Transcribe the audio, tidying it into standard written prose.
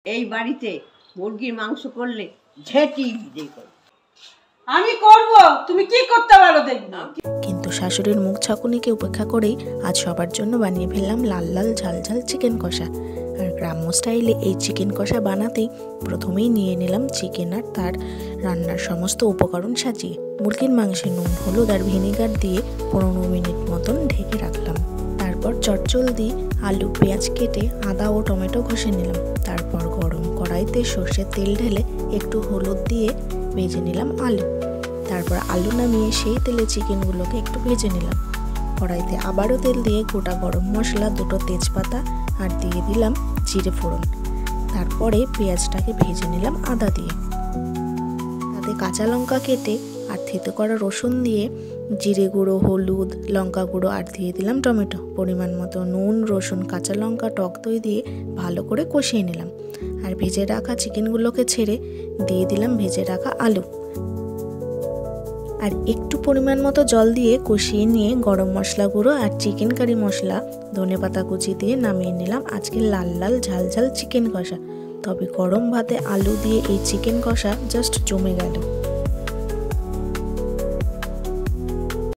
এই বাড়িতে মুরগির মাংস করলে ঝেঁটি বিদে করে। আমি করব, তুমি কি করতে পারো দেখব। কিন্তু শাশুড়ির মুখ ছাকুনিকে উপেক্ষা করেই আজ সবার জন্য বানিয়ে ফেললাম লাল লাল ঝাল ঝাল চিকেন কষা। আর গ্রাম্য স্টাইলে এই চিকেন কষা বানাতেই প্রথমেই নিয়ে নিলাম চিকেন আর তার রান্নার সমস্ত উপকরণ সাজিয়ে মুরগির মাংসে নুন হলুদ আর ভিনেগার দিয়ে 15 মিনিট মতন ঢেকে রাখলাম। তারপর চটচলদি আলু পেঁয়াজ কেটে আদা ও টমেটো ঘষে নিলাম। তারপর গরম কড়াইতে সর্ষের তেল ঢেলে একটু হলুদ দিয়ে ভেজে নিলাম আলু। তারপর আলু নামিয়ে সেই তেলে চিকেনগুলোকে একটু ভেজে নিলাম। কড়াইতে আবারও তেল দিয়ে গোটা গরম মশলা, 2টো তেজপাতা আর দিয়ে দিলাম জিরে ফোড়ন। তারপরে পেঁয়াজটাকে ভেজে নিলাম আদা দিয়ে, তাতে কাঁচা লঙ্কা কেটে আর থেতো করা রসুন দিয়ে জিরে গুঁড়ো, হলুদ, লঙ্কা গুঁড়ো আর দিয়ে দিলাম টমেটো, পরিমাণ মতো নুন, রসুন, কাঁচা লঙ্কা, টক দই দিয়ে ভালো করে কষিয়ে নিলাম। আর ভেজে রাখা চিকেনগুলোকে ছেড়ে দিয়ে দিলাম ভেজে রাখা আলু আর একটু পরিমাণ মতো জল দিয়ে কষিয়ে নিয়ে গরম মশলা গুঁড়ো আর চিকেন কারি মশলা, ধনেপাতা কুচি দিয়ে নামিয়ে নিলাম আজকে লাল লাল ঝাল ঝাল চিকেন কষা। তবে গরম ভাতে আলু দিয়ে এই চিকেন কষা জাস্ট জমে গেল।